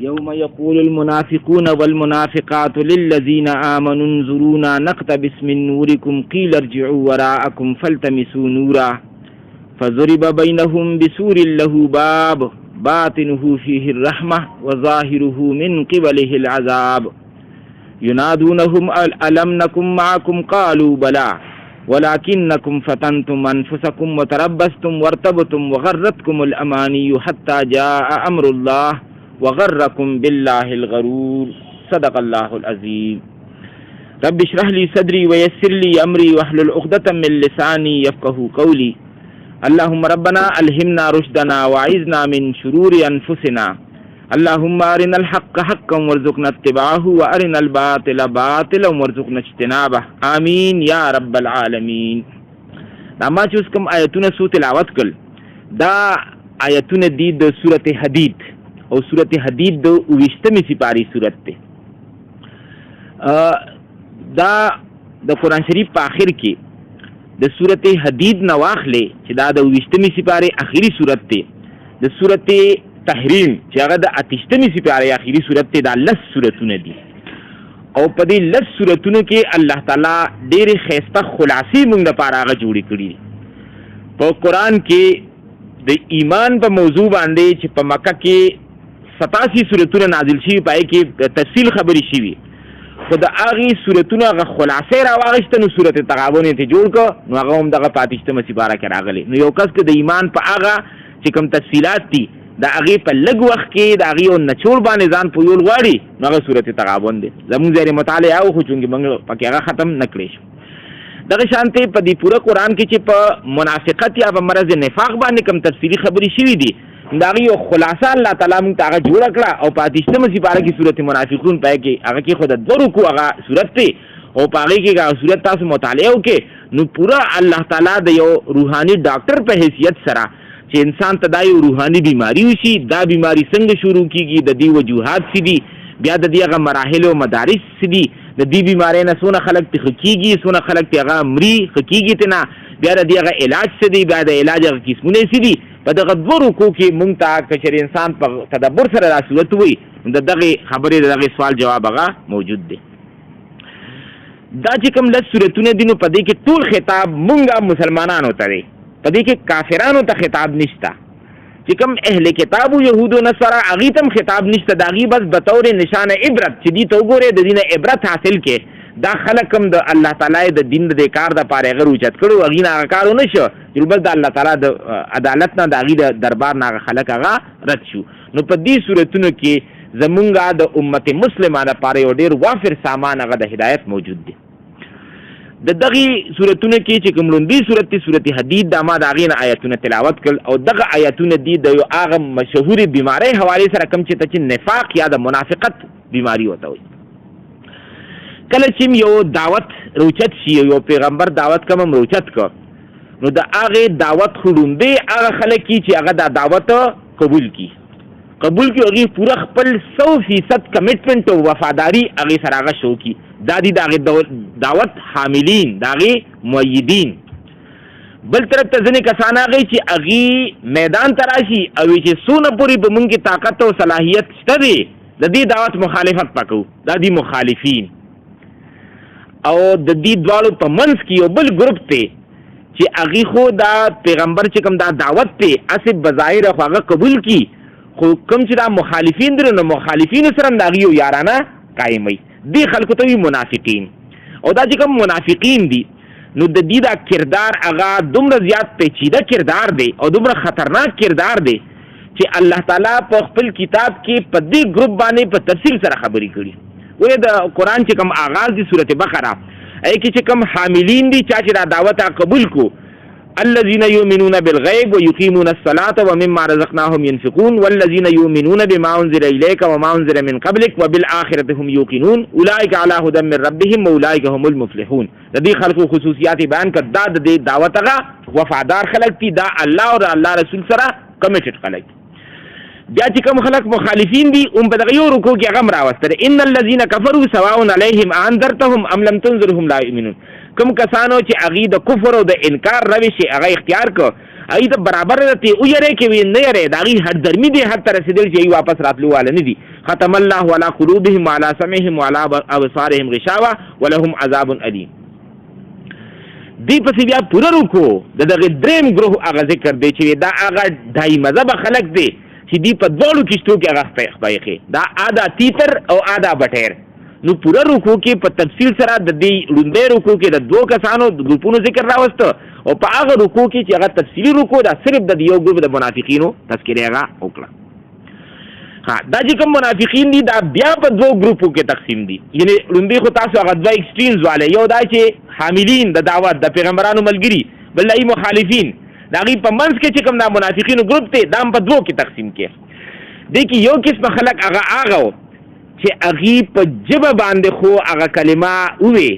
يوم يقول المنافقون والمنافقات للذين آمنوا انظرونا نقتبس من نوركم قيل ارجعوا وراءكم فالتمسوا نورا فضرب بينهم بسور له باب باطنه فيه الرحمة وظاهره من قبله العذاب ينادونهم ألم نكن معكم قالوا بلى ولكنكم فتنتم أنفسكم وتربستم وارتبتم وغرتكم الأماني حتى جاء أمر الله وغركم بالله الغرور صدق الله العظيم رب اشرح لي صدري ويسر لي أمري واحلل عقدة من لساني يفقهوا قولي اللهم ربنا ألهمنا رشدنا وأعذنا من شرور أنفسنا اللهم أرنا الحق حقا وارزقنا اتباعه وأرنا الباطل باطلا وارزقنا اجتنابه آمين يا رب العالمين. ما چې اوس کوم آیتونه سو تلاوت کړل دا آیتونه دي د سورة حدید او سورة حدید د 20 سپاری سورت ده. دا د قرآن شریف په آخر کې د سورة حدید نواخلې چې دا د 20 سپاری آخری سورت ده. د سورة تحریم چې هغه د 28 سپاره اخیری سورت ته د 10 سورتونه دي او په دې 10 سورتونو کې الله تعالی ډېرې خیسته خلاصې موږ لپاره هغه جوړې کړي دي. په قرآن کې د ایمان په موضوع باندې چې په مکه کې 87 سورتونه نازل شوي پای کې تفصیل خبرې شوي خو د هغې سورتونو هغه خلاصې راواغېسته نو سورت تغابن یې جوړ کړه نو هغه هم دغه په 28 سپاره کې راغلی. نو یو کس که د ایمان په هغه چې کوم تفصیلات دي دا هغې په لږ وخت کې د هغې یو نچوړ باندې ځان پویول غواړي نو هغه صورت تغابن دی. زموږ ځای مطالعه او خو چونکې موږ پکې هغه ختم نه کړی شو. دغه شانتې په دې پوره قرآن کې چې په منافقت یا په مرض نفاق باندې کوم تفصیلي خبرې شوي دي د هغې یو خلاصه الله تعالی موږ ته هغه جوړه کړه او په 28 سپاره کې صورت منافقون پای کې هغه کې خو د 2 رکوع هغه صورت دی او په هغې کې هغه صورت تاسو مطالعه وکړئ نو پوره الله تعالی د یو روحاني ډاکټر په حیثیت سره چې انسان ته دا یو روحاني بیماری وشي دا بیماری څنګه شروع کیږي د دې وجوهات څه دي بیا د دې هغه مراحل او مدارس څه دي د دې بیماری نه څونه خلک ته ښه کېږي څونه خلک ته هغه مري ښه کېږي ته نه بیا د دې هغه علاج څه دی بیا د علاج هغه قسمونه څه دي په دغه 2 رکوع کې موږ ته که چېرې انسان په تدبر سره دا صورت ووایي د دغې خبرې د دغې سوال جواب هغه موجود دی. دا چې کوم 10 سورتونه دي نو په دې کې ټول خطاب موږ مسلمانانو ته دی په دې کې کافرانو ته خطاب نشته چې کوم اهل کتابو یهود او نصارا هغې ته هم خطاب نشته د هغې بس بطور نشان عبرت چې دې ته وګورئ د دې نه عبرت حاصل کې دا خلک هم د الله تعالی د دین د دې کار دپاره هغه روچت کړو هغې نه هغه کار ونه شو چې بس د الله تعالی د عدالت نه د هغې د دربار نه هغه خلک هغه رد شو. نو په دې صورتونو کې زمونږ د امت مسلمه لپاره یو ډېر وافر سامان هغه د هدایت موجود دی. د دغې صورتونو کې چې کوم لومبي صورت دی صورت حدید دا ما د هغې نه آیتونه تلاوت کړل او دغه آیتونه دي د یو هغه مشهورې بیمارۍ حوالې سره کوم چې ته چې نفاق یا د منافقت بیماري ورته وایي. کله چې یو دعوت روچت شي یو پیغمبر دعوت کوم روچت کړ نو د هغې دعوت خو لومبی هغه خلک چې هغه دا دعوت قبول کړي هغې پوره خپل 100% کمیټمنټ او وفاداري هغې سره هغه شو کړي دا دي د هغې دعوت حاملین د هغې مؤیدین. بل طرف ته ځینې کسان هغې چې هغې میدان ته راشي او چې څونه پورې په موږ کې طاقت او صلاحیت شته دی د دې دعوت مخالفت پکو دا دي مخالفین. او د دې دواړو په منځ کې یو بل ګروپ دی چې هغې خو دا پیغمبر چې کوم دا دعوت دی هسې بظاهره خو هغه قبول کړي خو کوم چې دا مخالفین دي نو مخالفینو سره هم د هغې یو یارانه قایموي دې خلکو ته وي منافقین. او دا چې کوم منافقین دي نو د دې دا کردار هغه دومره زیات پیچیده کردار دی او دومره خطرناک کردار دی چې الله تعالی په خپل کتاب کې په دې ګروپ باندې په تفصیل سره خبرې کړي. وایي د قرآن چې کوم آغاز دی سورت بقره هغې کې چې کوم حاملین دي چا چې دا دعوت قبول کو الذين يؤمنون بالغيب ويقيمون الصلاة ومما رزقناهم ينفقون والذين يؤمنون بما أنزل إليك وما أنزل من قبلك وبالآخرة هم يوقنون أولئك على هدى من ربهم وأولئك هم المفلحون. د دې خلقو خصوصیات بیان کړه دا د دې دعوت هغه وفادار خلک دي دا الله او الله رسول سره کمیټډ خلک. بیا چې کوم خلک مخالفین دي هم په دغه یو رکوع کې هغه هم راوستل ان الذين كفروا سواء عليهم انذرتهم ام لم تنذرهم لا يؤمنون. کوم کسانو چې هغې د کفر او د انکار روش هغه اختیار کړ ای ته برابر ته او یری کې وی نه یری داغي هر درمی دی هر تر رسیدل چې واپس راتلو والا نه دي. ختم الله على قلوبهم وعلى سمعهم وعلى ابصارهم غشاوه ولهم عذاب الیم. دی پسې بیا پوره رکو دغه دریم گروه هغه ذکر دی چې دا هغه دای مذهب خلق دی چې دی په دوړو کېشتو کې هغه خپایخي دا آدا تیتر او آدا بټیر. نو پوره رکو کې په تفصیل سره د دې لوندې رکو کې د دوه کسانو د ګروپونو ذکر راوسته او په هغه رکو کې چې هغه تفصیلی رکو دا صرف د یو ګروپ د منافقینو تذکرې هغه وکړه. دا چې کوم منافقین دي دا بیا په دوه ګروپو کې تقسیم دي. یعنی لوندې خو تاسو هغه دوه ایکسټریمز والے یو دا چې حاملین د دعوت د پیغمبرانو ملګری بل ای مخالفین دا غي په منځ کې چې کوم دا منافقینو ګروپ ته دا په دوه کې تقسیم کې دي کې یو قسم خلق هغه چې اغي په جبه باندې خو هغه کلمه وې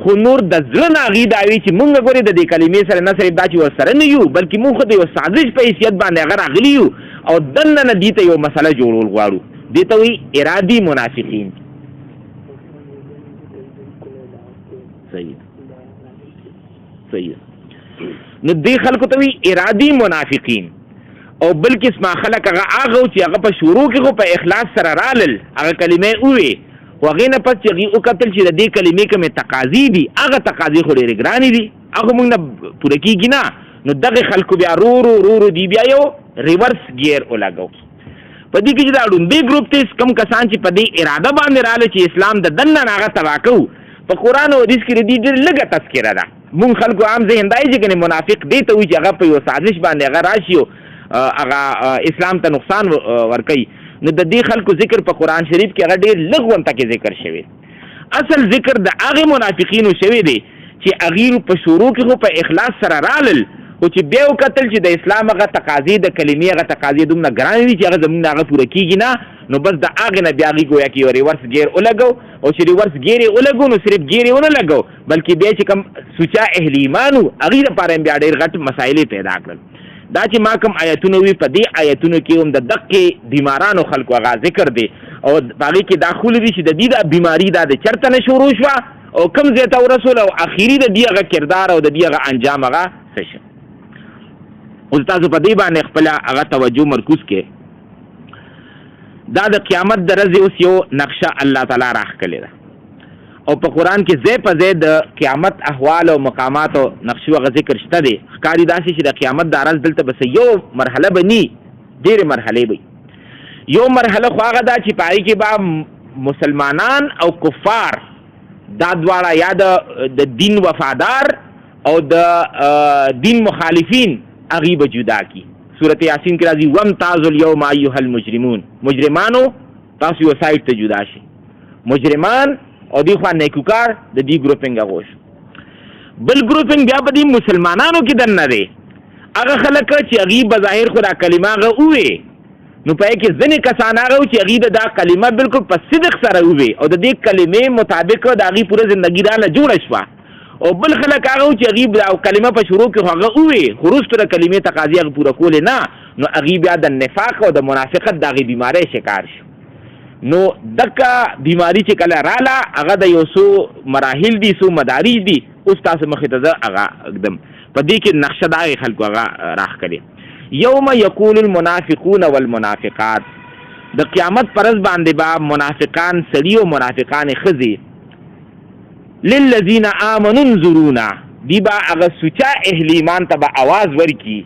خو نور د ځل نه اغي داوي چې مونږ غوړي د دې کلمې سره نه صرف دا چې ورسره نه یو بلکې مونږ د یو سازش په حیثیت باندې هغه راغلی یو او دنه نه دي ته یو مسله جوړول غواړو دي ته وی ارادي منافقین. صحیح نو دې خلکو ته وی ارادي منافقین. او بل قسمه خلک هغه چې هغه په شروع کې خو په اخلاص سره رالل هغه کلمې وې خو هغې نه پس چې هغې وکتل چې د دې کلمې کومې تقاضي دي هغه تقاضي خو ډېرې ګرانې دي هغه موږ نه پوره کېږي نه. نو دغې خلکو بیا رو دي بیا یو ریورس ګیر ولګو په دې کې چې دا ړوندې ګروپ ته کم کسان چې په دې اراده باندې راله چې اسلام د دننه نه هغه تباه کوو په قرآن او حدیث کې د دې ډېر لږه تذکره ده. مونږ خلکو عام ذهن دا چې کنې منافق دې ته وایي چې هغه په یو سازش باندې هغه راشي هغه اسلام ته نقصان ورکوي. نو د دې خلکو ذکر په قرآن شریف کې هغه ډېر لږ ونته کې ذکر شوی. اصل ذکر د هغې منافقینو شوی دی چې هغې په شروع کې خو په اخلاص سره رالل خو چې بیا وکتل چې د اسلام هغه تقاضې د کلمې هغه تقاضې دومره ګرانې دي چې هغه زموږ نه هغه پوره کېږي نه نو بس د هغې نه بیا هغې ګویا کې یو ریورس ګیر ولګو او چې ریورس ګیر یې ولګو نو صرف ګیر یې ونه لګو بلکې بیا چې کوم سوچا اهل ایمان وو هغې دپاره بیا ډېر غټ مسایلې پیدا کړل. دا چې ما کوم آیتونه وي په دې آیتونو کې هم د دقې بیمارانو خلکو هغه ذکر دی او په هغې کې دا ښکلي دي چې د دې دا بیماري دا د چېرته نه شروع شوه او کوم ځای ته ورسول او اخري د دې هغه کردار او د دې هغه انجام هغه څه شو. اوس تاسو په دې باندې خپله هغه توجه مرکوز کې دا د قیامت د ورځې اوس یو نقشه الله تعالی راښکلې ده او په قرآن کې ځای په ځای د قیامت احوال او مقامات او نقشو هغه ذکر شته دی. ښکاري داسې چې د قیامت د ورځ دلته بس یو مرحله به ني ډېرې مرحلې به یو مرحله خو هغه ده چې په هغې کې به مسلمانان او کفار دا دواړه یا د دین وفادار او د دین مخالفین هغې به جدا کی. صورت یاسین کې راځي وامتازوا اليوم ایها المجرمون مجرمانو تاسو یو سایډ ته جدا شي مجرمان او دی خوا نیکوکار د دې ګروپینګ هغه شو. بل ګروپینګ بیا په دې مسلمانانو کې دننه دی هغه خلک چې هغې بظاهر خو دا کلمه هغه ووې نو په هغې کې ځینې کسان هغه وو چې هغې د دا کلمه بلکل په صدق سره ووې او د دې کلمې مطابق د هغې پوره زندګي راله جوړه شوه او بل خلک هغه وو چې هغې دا کلمه په شروع کې خو هغه ووې خو وروسته د کلمې تقاضي هغه پوره کولې نه نو هغې بیا د نفاق او د منافقت د هغې بیمارۍ شکار شو. نو دکه بیماری چې کله راله هغه د یو څو مراحل دي څو مدارج دي اوس تاسو مخې ته زه هغه اږدم په دې کې نقشه د هغې خلکو هغه راښکلې. یوم یقول المنافقون والمنافقات د قیامت پر ورځ باندې به منافقان سړي او منافقانې ښځې للذین آمنوا انظرونا دی به هغه سوچا اهل ایمان ته به اواز ورکړي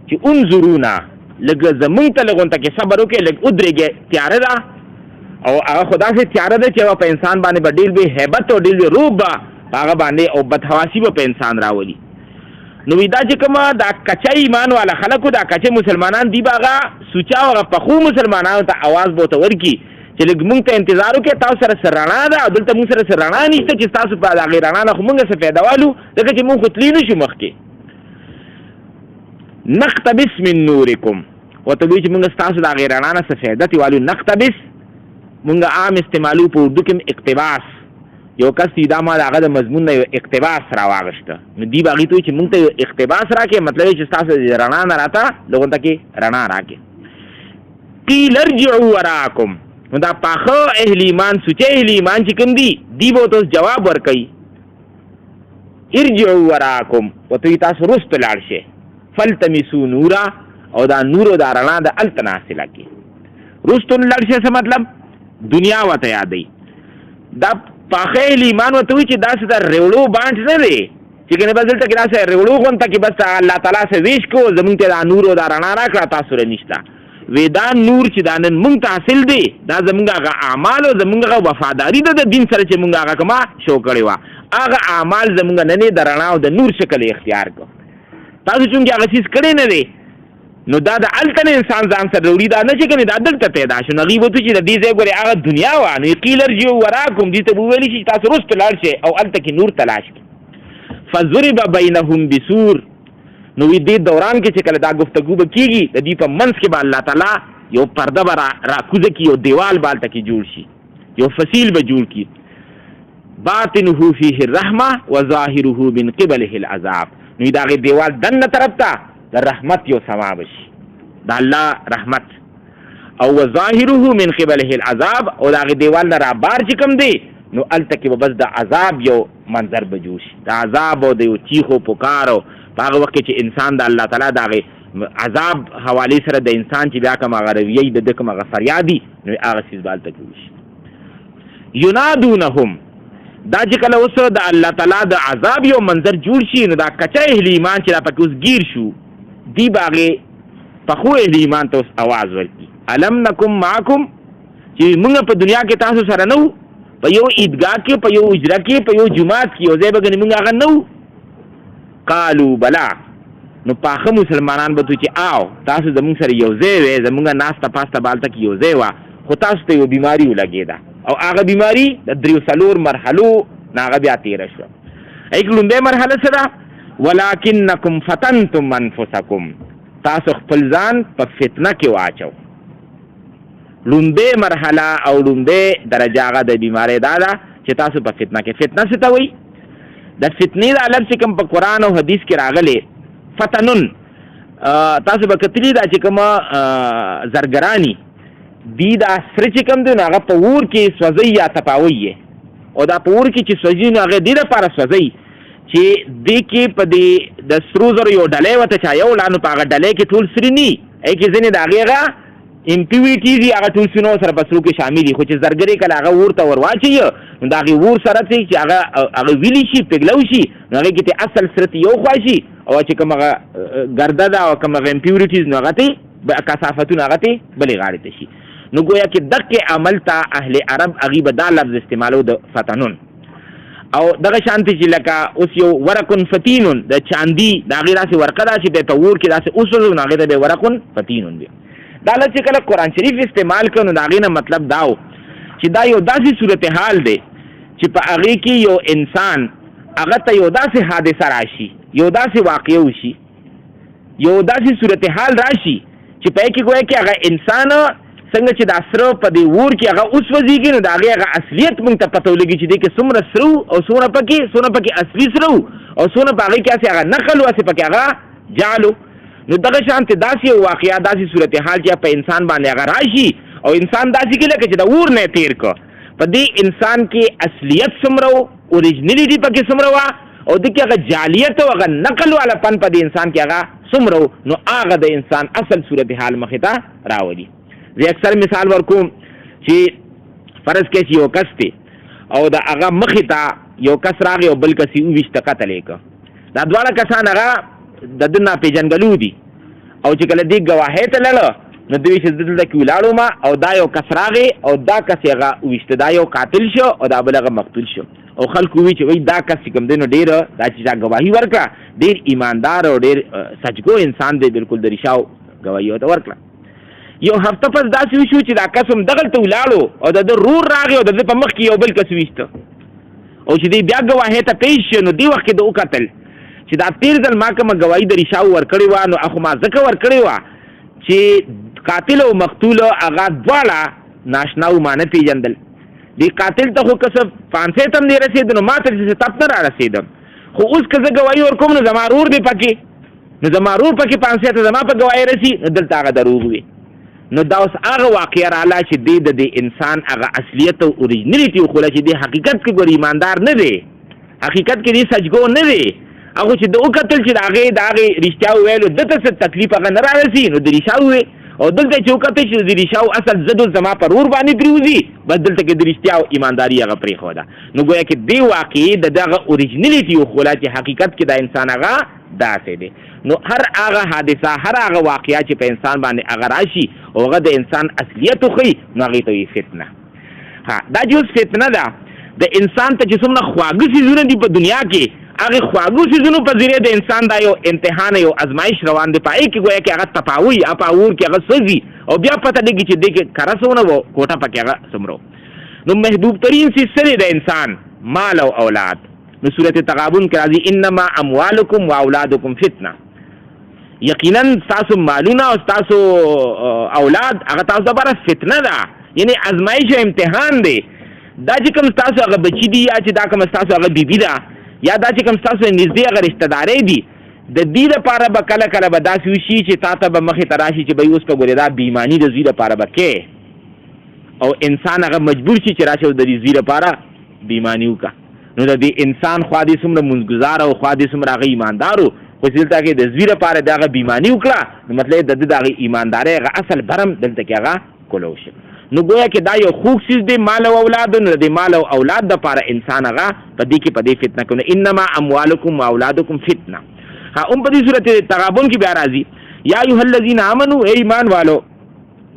چې انظرونا لږ زمونږ ته لږ ونته کې صبر وکړئ لږ ودرېږئ تیاره ده او هغه خو داسې تیاره ده چې هغه په انسان باندې به ډېر بې هیبت او ډېر بې روب به په هغه باندې او بدحواسي به په انسان راولي. نو دا چې کومه دا کچه ایمان والا خلکو دا کچه مسلمانان دی به هغه سوچا او هغه پخو مسلمانانو ته اواز به ورته ورکړي چې لږ مونږ ته انتظار وکړئ تاسو سره څه رڼا ده او دلته مونږ سره څه رڼا نشته چې تاسو په هغې رڼا نه خو مونږ څه فایده والو ځکه چې مونږ خو تللی نه شو مخکې. نقتبس من نورکم ورته وایي چې مونږ ستاسو د هغې رڼا نه څه فایده تې والو. نقتبس مونږ عام استعمالو په اردو کې اقتباس یو کس چې دا ما د هغه د مضمون نه یو اقتباس راواغېسته نو دوی به هغې ته وایي چې مونږ ته یو اقتباس راکړې مطلب یې چې ستاسو د رڼا نه راته لغونته کې رڼا راکړې. قیل ارجعوا وراءکم نو دا پاخه اهل ایمان سوچه اهل ایمان چې کوم دي دی به ورته جواب ورکوي ارجعوا وراءکم ورته وایي تاسو وروسته لاړ شئ فلتمسو نورا او دا نور او دا رڼا د الته حاصله کی رستون لړ شه څه مطلب دنیا وته یادې دا پاخه ایمان وته وی چې دا څه د ریوړو باندې نه دی چې کنه بدل ته کړه سه ریوړو غون ته کې بس الله تعالی سه ویش کو زمونږ ته دا نور او دا رڼا راکړه تاسو رې نشتا ودا نور چې دا نن مونږ ته حاصل دی دا زمونږ هغه اعمال او زمونږ هغه وفاداری د دین سره چې مونږ هغه کما شو کړی وا هغه اعمال زمونږ نه د رڼا او د نور شکل اختیار کو تاسو چې هغه چیز کړی نه دی نو دا د التن انسان ځان سره وړي دا نه چې کنه دا دلته پیدا شو نو غیبت چې د دې ځای ګوري هغه دنیا و نو قیلر جو وراکم دې ته ویلی شي تاسو رست لاړ شي او الته کې نور تلاش کی فضرب بینهم بسور نو دې دوران کې چې کله دا گفتگو به کیږي د دې په منځ کې به الله تعالی یو پرده به را کوزه کی یو دیوال بالته کې جوړ شي یو فصیل به جوړ کی باطنه فیه الرحمه وظاهره من قبله العذاب نو دا غي دیوال دنه طرف ته د رحمت یو سما بشي د الله رحمت او وظاهره من قبله العذاب او دا غي دیوال نه را بار چې کوم دی نو الته کې بس د عذاب یو منظر به جوړ شي د عذاب او د یو چیخو پکارو په هغه وخت چې انسان د الله تعالی د عذاب حواله سره د انسان چې بیا کوم غرویي د کوم فریادي نو هغه چیز بالته کې شي ینادونهم دا چې کله اوس د الله تعالی د عذاب یو منظر جوړ شي نو دا کچا اهل ایمان چې دا پکې اوس گیر شو دی باغې په خو اهل ایمان ته اوس आवाज ورکړي الم نکم معکم چې موږ په دنیا کې تاسو سره نو په یو عیدګاه کې په یو اجرا کې په یو جماعت کې او ځای بګنې موږ هغه نو قالو بلا نو پاخه مسلمانان به چې آو تاسو زموږ سره یو ځای وې زموږ ناسته پاسته بالته کې یو ځای وه خو تاسو ته یو بیماري ولګېده او هغه بیماري د 3 مرحلو نه هغه بیا تېره شوه ایک لومبۍ مرحله څه ده ولکنکم فتنتم انفسکم تاسو خپل ځان په فتنه کې واچو لومبۍ مرحله او لومبۍ درجه هغه د بیماری دا ده چې تاسو په فتنه کې فتنه څه ته وایي د فتنې دا لفظ چې کوم په قرآن او حدیث کې راغلی فتنون تاسو به کتلي دا چې کومه زرګرانی دی دا سره چې کوم دی نو هغه په اور کې سوځي یا تپاوی او دا په اور کې چې سوځي نو هغه دې دپاره سوځي چې دې کې په دې د سرو زرو یو ډلی ورته چا یو لا نو په هغه ډلی کې ټول سري نه ای کې ځینې د هغې هغه امپیوریټیز یې هغه ټول سینو سره په سرو کې شامل دي خو چې زرګرې کله هغه اور ته ور واچوي نو د هغې اور سره چې هغه ویلی شي پګلو شي نو هغې کې ته اصل سره ته یو خوا شي او چې کوم هغه ګرده ده او کوم هغه امپیوریټیز نو هغه ته کثافتونه هغه ته بلې غاړې ته شي نو گویا کې دقې عمل ته اهل عرب هغې به دا لفظ استعمالو د فتنون او دغه شانتي چې لکه اوس یو ورقن فتینون د چاندي د هغې داسې ورقه ده چې په اور کې داسې اوسوځو نو هغې ته به ورقن فتینون دی دا لږ چې کله قرآن شریف استعمال کړو نو د هغې نه مطلب دا و چې دا یو داسې صورتحال دی چې په هغې کې یو انسان هغه ته یو داسې حادثه راشي یو داسې واقعه وشي یو داسې صورتحال راشي چې په هغې کې ګویا کې هغه انسان څنګه چې دا سره په دې اور کې هغه اوس وځېږي نو د هغې هغه اصلیت موږ ته پته ولګي چې دې کې څومره سره او څومره پکې اصلي سره او څومره په هغې کې هسې هغه نقل و هسې پکې هغه جعل نو دغه شانتې داسې یو واقعه داسې صورتحال چې په انسان باندې هغه راشي او انسان داسې کې لکه چې د اور نه تېر کړه په دې انسان کې اصلیت څومره و اوریجنلټي پکې څومره وه او دې کې هغه جعلیت او هغه نقل والا پن په دې انسان کې هغه څومره و نو هغه د انسان اصل صورتحال مخې ته راولي زه اکثر مثال ورکوم چې فرض کړئ چې یو کس دی او د هغه مخې ته یو کس راغی او بل کس یې وویشته قتل یې کړه دا دواړه کسان هغه د ده ناپېژنګلو دي او چې کله دې ګواهۍ ته لاړه نو دوی چې دلته کې ولاړو ما او دا یو کس راغی او دا کس یې هغه وویشته دا یو قاتل شو او دا بل هغه مقتول شو او خلکو وی چې وایي دا کس چې کوم دی نو ډېر دا چې چا ګواهي ورکړه ډېر ایماندار او ډېر سچګو انسان دی بالکل د رښتیا ګواهي ورته ورکړه یو هفته پس داسې وشو چې دا کس هم دغلته ولاړو او د ده رور راغی او د ده په مخ کې یو بل کس ویسته او چې دی بیا ګواهۍ ته پیش شو نو دې وخت کې د وکتل چې دا تېر ځل ما کومه ګواهي د رښتیا ورکړې وه نو اخو ما ځکه ورکړې وه چې قاتل او مقتول هغه دواړه ناشنا و ما نه پېژندل دې قاتل ته خو که څه پانسۍ ته هم دی رسېده نو ما ته چې تپ نه را رسېدم خو اوس که زه ګواهي ورکوم نو زما رور دی پکې نو زما رور پکې پانسۍ ته زما په ګواهۍ رسي نو دلته هغه دروغ وي نو دا اوس هغه واقعه رااله چې دی د دې انسان هغه اصلیت او اوریجنلټي وښوله چې دی حقیقت کې ګور ایماندار نه دی حقیقت کې دی سچګو نه دی هغه چې د وکتل چې د هغې رښتیا وویلو دته څه تکلیف هغه نه رارسي نو د رښتیا ووی او دلته چې وکتل چې د رښتیا اصل زد زما پر ور باندې پرېوځي بس دلته کې د رښتیا او ایمانداري هغه پرېښوده نو ګویا کې دې واقعي د دغه اوریجنلټي وښوله چې حقیقت کې د انسان هغه داسې دی نو هر هغه حادثه هر هغه واقعه چې په انسان باندې هغه راشي او هغه د انسان اصلیت وښیي نو هغې ته وایي فتنه دا چې اوس فتنه ده د انسان ته چې څومره خواږه څیزونه دي په دنیا کې هغې خواږو څیزونو په ذریعه د انسان دا یو امتحان یو ازمایش روان دی په هغې کې ګویا کې هغه تپاوي اپاور کې هغه سوځي او بیا پته لګي چې دې کې کره څونه و کوټه پکې هغه څومره نو محبوب ترین څیز څه دی د انسان مال او اولاد نو صورت تغابن کې راځي انما اموالکم و اولادکم فتنه یقینا ستاسو مالونه او ستاسو اولاد هغه تاسو لپاره فتنه ده یعنی ازمایش او امتحان دی دا چې کوم ستاسو هغه بچي دي یا چې دا کوم ستاسو هغه بیبي ده یا دا چې کوم ستاسو نږدې هغه رشته دارۍ دي د دې لپاره به کله کله به داسې وشي چې تا ته به مخې ته راشي چې بهی اوس که ګورې دا بېایماني د زوی لپاره به کې او انسان هغه مجبور شي چې راشي او د دې زوی لپاره بېایماني وکړه نو د دې انسان خوا دې څومره مونځګزار او خوا دې څومره هغه ایماندار و خو چې دلته کې د زوی لپاره د هغه بېایماني وکړه نو مطلب د ده د هغې ایماندارۍ هغه اصل برم دلته کې هغه کولو شي نو ګویا کې دا یو خوږ څیز دی مال او اولاد نو د مال او اولاد دپاره انسان هغه په دې کې په دې فتنه کوي انما اموالکم و اولادکم فتنه هم په دې صورت تغابن کې بیا راځي یا ایها الذین آمنوا ای ایمان والو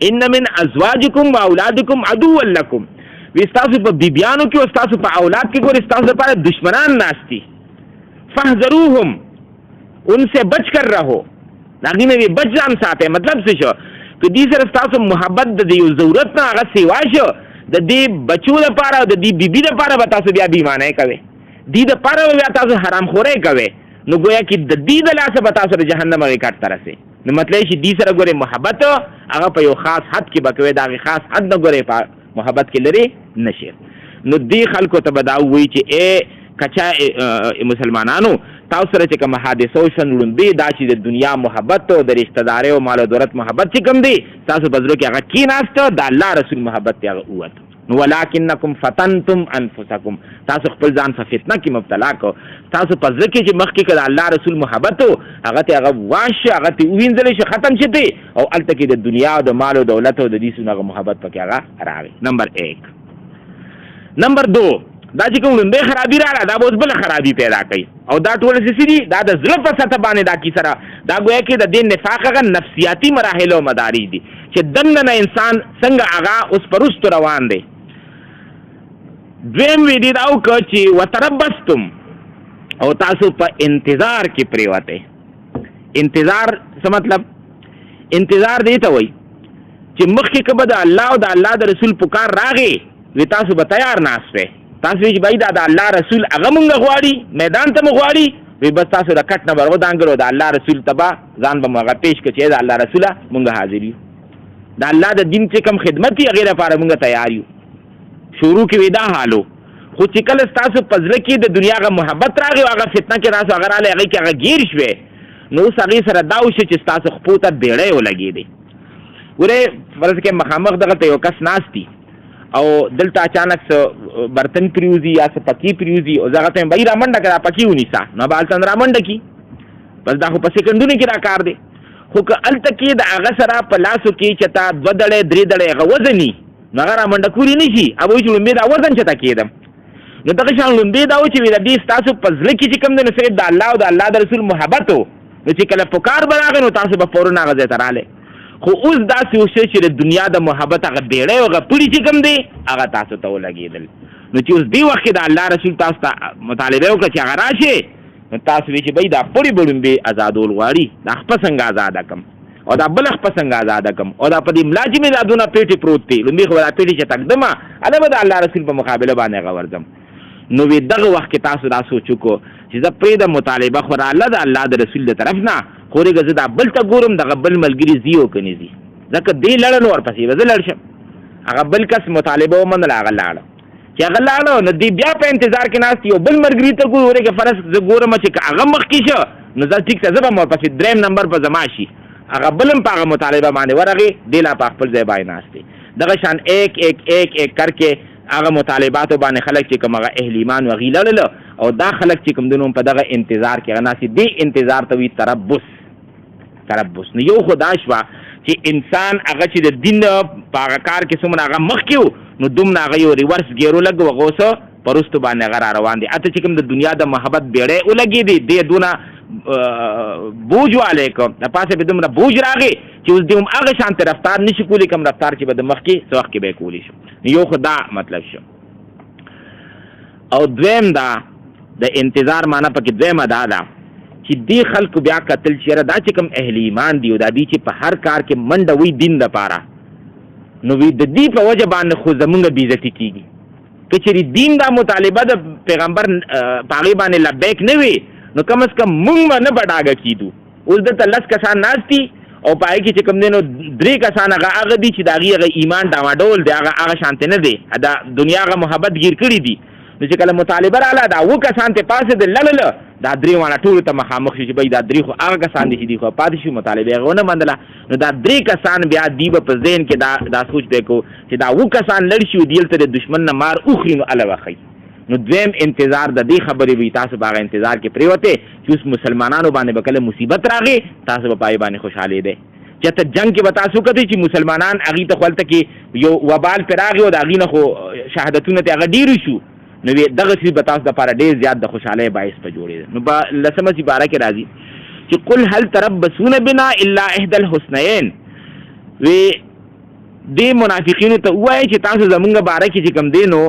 ان من ازواجکم و اولادکم عدوا لکم وی ستاسو په بیبیانو کې او ستاسو په اولاد کې ګورې ستاسو لپاره دشمنان ناست دي فاحذروهم ان سے بچ کر رہو هغې نه دې بچ ځان ساتئ مطلب څه شو که دې سره ستاسو محبت د دې یو ضرورت نه هغه سیوا شو د دې بچو لپاره او د دې بیبي لپاره به تاسو بیا بېایمانۍ کوئ دې دپاره به بیا تاسو حرامخورۍ کوئ نو ګویا کې د دې د لاسه به تاسو د جهنم هغې کټ ته رسئ نو مطلب چې دې سره ګورې محبت هغه په یو خاص حد کې به کوئ د هغې خاص حد نه ګورې په محبت کې لرې نه شي نو دې خلکو ته به دا ووایي چې کچا مسلمانانو تاسو سره چې کوم حادثه وشوه لومبې دا چې د دنیا محبت او د رشته دارۍ او مال او دولت محبت چې کوم دی تاسو په زړه کې هغه کېناسته د الله رسول محبت دی هغه ووت نو ولکنکم فتنتم انفسکم تاسو خپل ځان په فتنه کې مبتلا کو تاسو په زړه کې چې مخکې که د الله رسول محبت و هغه ته هغه واشه هغه ته ووینځلی شي ختم شي دی او هلته کې د دنیا او د مال او دولت او د دې څونه هغه محبت پکې هغه راغی نمبر 1 نمبر 2 دا چې کوم لومبۍ خرابي راغله دا به اوس بله خرابي پیدا کوي او دا ټول څه دي دا د زړه په سطح باندې دا کیسه را دا ګویا کې د دې نفاق هغه نفسیاتي مراحل او مدارج دي چې دننه انسان څنګه هغه اوس په رستو روان دی دویم وی دی دا وکړه چې وتربستم او تاسو په انتظار کې پرېوتئ انتظار څه مطلب انتظار دی ته وایي چې مخکې که به د الله او د الله د رسول پکار راغی وی تاسو به تیار ناست وی تاسو چې بھائی دا د الله رسول هغه مونږ غواړي میدان ته مو غواړي وی بس تاسو د کټ نه به ودانګرو د الله رسول ته به ځان به مو هغه پیش کړو چې د الله رسوله مونږ حاضر یو د الله د دین چې کوم خدمت وي هغې لپاره مونږ تیار یو شروع کې وی دا حالو خو چې کله ستاسو په زړه کې د دنیا هغه محبت راغی او هغه فتنه کې راسو هغه رالی هغې کې هغه ګیر شوې نو اوس هغې سره دا وشو چې ستاسو خپو ته بیړۍ ولګېدې ګورې فرض کې مخامخ دغلته یو کس ناست دي او دلته اچانک برتن پریوزي یا څه پکې پریوزي او زه هغه ته وایم بهی رامنډه کړه پکې ونیسه نو به هلته رامنډه کړي بس دا خو په سیکنډونو کې دا کار دی خو که هلته کې د هغه سره په لاسو کې چې تا 2 دړۍ 3 دړۍ هغه وزني نو هغه رامنډه کولی نه شي هغه وایي چې لومبې دا وزن چېرته کېدم نو دغه شان لومبې دا و چې د دې ستاسو په زړه کې چې کوم دی نو صرف د الله او د الله د رسول محبت و نو چې کله پکار به راغی نو تاسو به فورن هغه ځای ته رالی خو اوس داسې وشي چې د دنیا د محبت هغه بیړۍ او هغه پړي چې کوم دی هغه تاسو ته ولګېدل نو چې اوس دې وخت کې د الله رسول تاسو ته مطالبه وکړه چې هغه راشي نو تاسو وایي چې بهی دا پړي به لومبې ازادول غواړي دا خپه څنګه ازاده کړم او دا بله خپه څنګه ازاده کړم او دا په دې ملا چې مې دا دونه پیټې پروت دی لومبې خو به دا پیټې چې تږدمه هله به د الله رسول په مقابله باندې هغه ورځم نو وی دغه وخت کې تاسو دا سوچ وکړو چې زه پرېږدم مطالبه خو راله د الله د رسول د طرف نه خو ورېږه زه دا بل ته ګورم دغه بل ملګري ځي او که نه ځي ځکه دې لړه نو ورپسې به زه لړ شم هغه بل کس مطالبه ومنله هغه لاړه چې هغه لاړه نو دې بیا په انتظار کې ناست یو بل ملګري ته ګورو ورېږه فرض زه ګورم چې که هغه مخکې شه نو زه ټیک شه زه به م ورپسې 3 نمبر په زما شي هغه بل هم په هغه مطالبه باندې ورغې دې لا په خپل ځای باندې ناست دی دغه شان ایک ایک ایک ایک کر کے هغه مطالباتو باندې خلک چې کوم هغه اهل ایمان و غیله لله او دا خلک چې کوم دنو په دغه انتظار کې غناسي دی انتظار ته وی تربص نو یو خدا شوا چې انسان هغه چې د دین په هغه کار کې څومره هغه مخکې نو دومره هغه یو ریورس ګیرو لګ وغوسه پرستو باندې هغه را روان دي اته چې کوم د دنیا د محبت بیړې ولګي دي دونه بوج علیکم د پاسه به دومره بوج راغی چې اوس دوم هغه شانته رفتار نشي کولی کوم رفتار چې به د مخ کې څوخ کې به کولی شو یو خدا مطلب شو او دویم دا د انتظار معنی پکې دویم دا چې دی خلکو بیا قتل شره دا چې کوم اهل ایمان دی او دا دی چې په هر کار کې منډه وي دین د پاره نو وی د دې په وجه باندې خو زمونږ بیزتی کیږي کچری دین دا مطالبه د پیغمبر پاغي باندې لبیک نه وي نو کم از کم مونږ نه بډاګه کیدو اوس د تلس کسان ناشتي او پای کې چې کوم دینو درې کسان هغه دي چې دا غي ایمان دا وډول دی هغه شانته نه دی دا دنیا غ محبت گیر کړی دي نو چې کله مطالبه رااله دا و کسان ته پاسه د لړل دا درې وانه ټول ته مخامخ شي چې بای دا درې خو هغه کسان دي چې دی خو پاتې شي مطالبه غونه مندله نو دا درې کسان بیا دی په ذهن کې دا سوچ وکړو چې دا و کسان لړ شي دیل ته د دشمن نه مار اوخري نو الله واخی نو دویم انتظار د دې خبرې وی تاسو باغ انتظار کې پریوته چې اوس مسلمانانو باندې بکله مصیبت راغی تاسو په پای باندې خوشاله دي چې ته جنگ کې بتا سو کته چې مسلمانان اغي ته خپلته کې یو وبال پراغي او د اغي نه خو شهادتونه ته غډیر شو نو دغه سی بتا تاسو د لپاره ډیر زیات د خوشاله باعث په جوړې نو لسمه سی بارہ کې راځي چې قل هل تربصون بنا الا احدى الحسنيين وی دې منافقینو ته وایي چې تاسو زمونږ بارہ کې چې کم دینو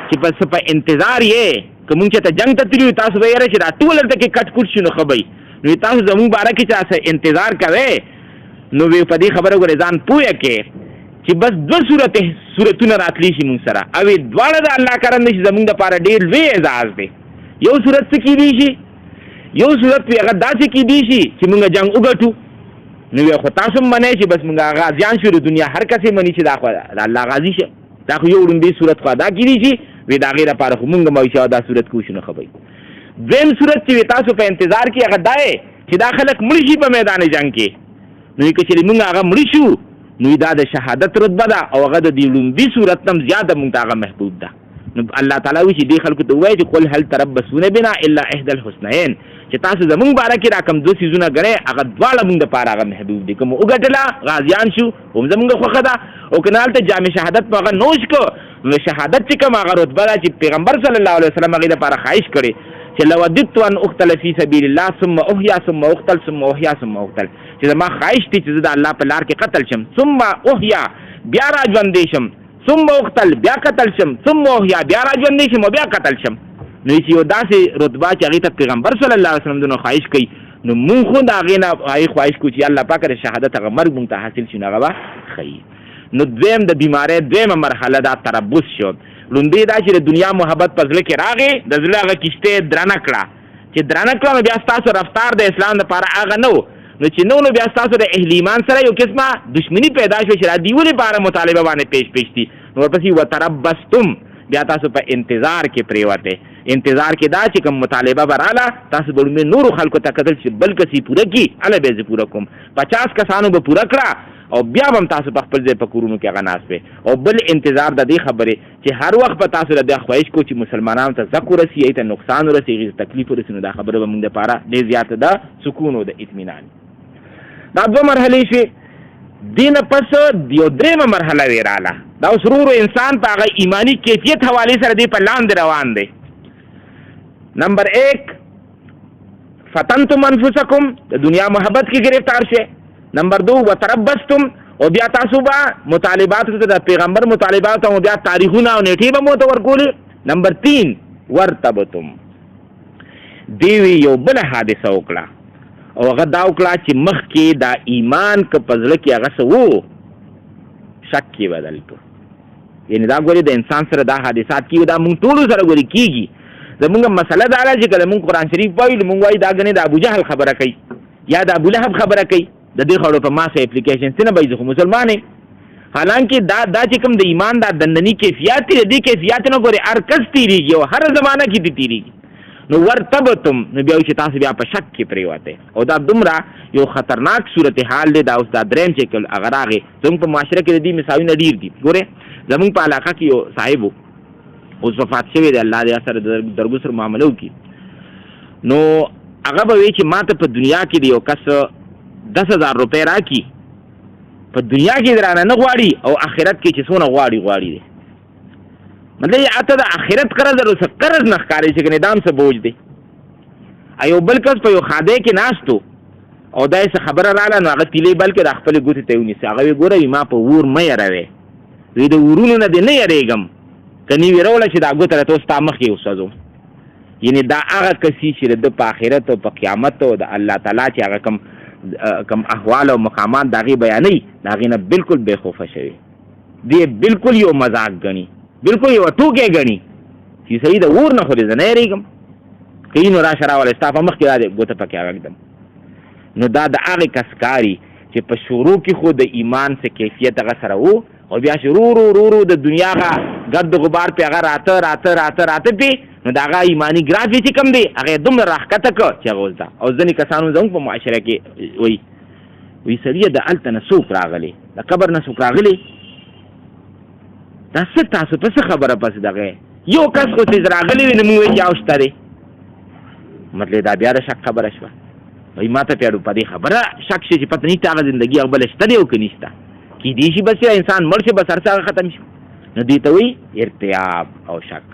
چې پس په انتظار یې کوم چې ته جنگ ته تلو تاسو به یې چې دا ټول ته کې کټ کټ شنو خبري نو تاسو زموږ بارے کې تاسو انتظار کوئ نو وی په دې خبره غوړې ځان پوهه کې چې بس دو سورتونه راتلی شي مونږ سره او دواړه د الله کرم نشي زموږ د پاره ډېر لوی اعزاز دی یو سورت څه کې دی شي یو سورت په هغه داسې کې دی شي چې مونږ جنگ وګټو نو یو خو تاسو منئ چې بس مونږ غازیان شو د دنیا هر کسې مني چې دا خو الله غازی شه دا خو یو وړاندې صورت خو دا کې دی شي وی دا غیر لپاره خو مونږ مو دا صورت کو شنو خبري دیم صورت چې تاسو په انتظار کې هغه دای چې دا خلک مړ شي په میدان جنگ کې نو چې مونږ هغه مړ شو نو دا د شهادت رتبه ده او هغه د دې لومبي صورت نم زیاته مونږ هغه محبوب ده نو الله تعالی وی چې دې خلکو ته وایي چې قل هل تربصون بنا الا احدى الحسنيين چې تاسو زمونږ باره کې را کم دوه سيزونه غړې هغه دواړه مونږ د پاره هغه محبوب دي کوم وګټلا غازیان شو هم زمونږ خوخه ده او کنال ته جامع شهادت په هغه نوش کو نو شهادت چې کوم هغه رتبه ده چې پیغمبر صلی الله علیه وسلم هغه لپاره خواهش کړي چې لو وددت ان اقتل فی سبیل الله ثم احیا ثم اقتل ثم احیا ثم اقتل چې ما خواهش دي چې د الله په لار کې قتل شم ثم احیا بیا را ژوند شم ثم اقتل بیا قتل شم ثم احیا بیا را ژوند شم بیا قتل شم نو چې یو داسې رتبه چې هغه ته پیغمبر صلی الله علیه وسلم دنو خواهش کوي نو مونږ خو دا غینه خواهش کوو چې الله پاک د شهادت هغه مرګ مونږ ته حاصل شي هغه خی نو دویم د بیماری دویمه مرحله دا تربص شو لوندې دا چې د دنیا محبت په ځل کې راغی د زړه هغه کشته درانه کړه چې درانه کړه نو بیا تاسو رفتار د اسلام لپاره هغه نو چې نو بیا تاسو د اهل ایمان سره یو قسمه دښمنی پیدا شوه چې را دیولې لپاره مطالبه باندې پیش دي نو ورپسې وتربصتم بیا تاسو په انتظار کې پریوته انتظار کې دا چې کوم مطالبه براله تاسو به نور خلکو ته قتل چې بلکې سی پوره کی اله به پوره کوم 50 کسانو به پوره کړه او بیا هم تاسو په خپل ځای په کورونو کې غناس په او بل انتظار د دې خبره چې هر وخت په تاسو د خواهش کو چې مسلمانانو ته ذکر رسي ته نقصان ورسیږي تکلیف ورسینو دا خبره به موږ لپاره ډېر زیات ده سکون او د اطمینان دا دوه مرحله شي دینه پس یو درېمه مرحله ویراله دا سرور انسان په هغه ایمانی کیفیت حواله سره دی په لاندې روان دی نمبر 1 فتنتم انفسکم د دنیا محبت کې گرفتار شه نمبر 2 وتربصتم او بیا تاسو به مطالبات ته د پیغمبر مطالبات او بیا تاریخونه او نیټه به مو ته ورکول نمبر 3 ورتبتم دیوی یو بل حادثه وکړه او هغه دا وکړه چې مخ کې دا ایمان ک پزله کې هغه سو شک کې بدل کو یعنی دا غوړي د انسان سره دا حادثات کیو دا مونږ ټول سره غوړي کیږي زمونږ مسله دا چې کله مونږ قرآن شریف وایو مونږ وایي دا غني د ابو جهل خبره کوي یا د ابو لهب خبره کوي د دې خبرو په ماسه اپلیکیشن څنګه به زه مسلمانې حالانکه دا چې کوم د ایمان دا دندنی کیفیت دې کیفیت نه ګوري هر کس تیریږي او هر زمانہ کې تیریږي نو ورتبتم نو بیا چې تاسو بیا په شک کې پریوته او دا دومره یو خطرناک صورتحال دی دا اوس دا دریم چې کل اگر هغه زموږ په معاشره کې د دې مثالونه ډیر دي ګوره زموږ په علاقه کې یو صاحب اوس وفات شوی دی، الله دې سره درګو سره معامله وکړي. نو هغه به وایي چې ما ته په دنیا کې دی یو کس 10,000 روپۍ راکړي، په دنیا کې درانه نه غواړي او آخرت کې چې څونه غواړي دی. مطلب یې اته د آخرت قرض در اوسه قرض نه ښکاري چې ګنې دام څه بوج دی. یو بل کس په یو خادی کې ناستو او دا یې څه خبره راغله نو هغه تیلې بلکې د خپلې ګوتې ته یې ونیسي. هغه وایي ګوره ما په اور مه یروې، وایي د ورونو نه دې نه یریږم، که نې ویروله چې دا ګوته راته اوس ستا مخکې وسوځو. یعنې دا هغه کسي چې د په آخرت او په قیامت او د الله تعالی چې هغه کم احوال او مقامات د هغې بیانوي د هغې نه بلکل بې خوفه شوي. دې بلکل یو مذاق ګڼي، بلکل یو ټوکې ګڼي چې صحیح د اور نه خو دې زه نه یریږم، که نو راشه راولی ستا په مخکې دا دې ګوته پکې اغږدم. نو دا د هغې کس کاري چې په شروع کې خو د ایمان څه کیفیت هغه سره و او بیا چې رو د دنیا هغه ګرد غبار پې هغه راته پې نو د هغه ایماني ګرافي چې کوم دی هغه یې دومره راښکته کړه چې هغه اوس ده. او ځینې کسانو زموږ په معاشره کې وایي سړیه د هلته نه څوک راغلی، د قبر نه څوک راغلی، دا څه تاسو په څه خبره پسې دغه یو کس خو چې راغلی وي نو موږ وایي یا شته دی. مطلب دا بیا د شک خبره شوه. وایي ما ته پیاړو په دې خبره شک شي چې پته نشته هغه زندګي هغه بله شته دی او که نشته، کیدای شي بس انسان مړ شي بس هر څه هغه ختم شي. نو دې ته وایي ارتیاب او شک.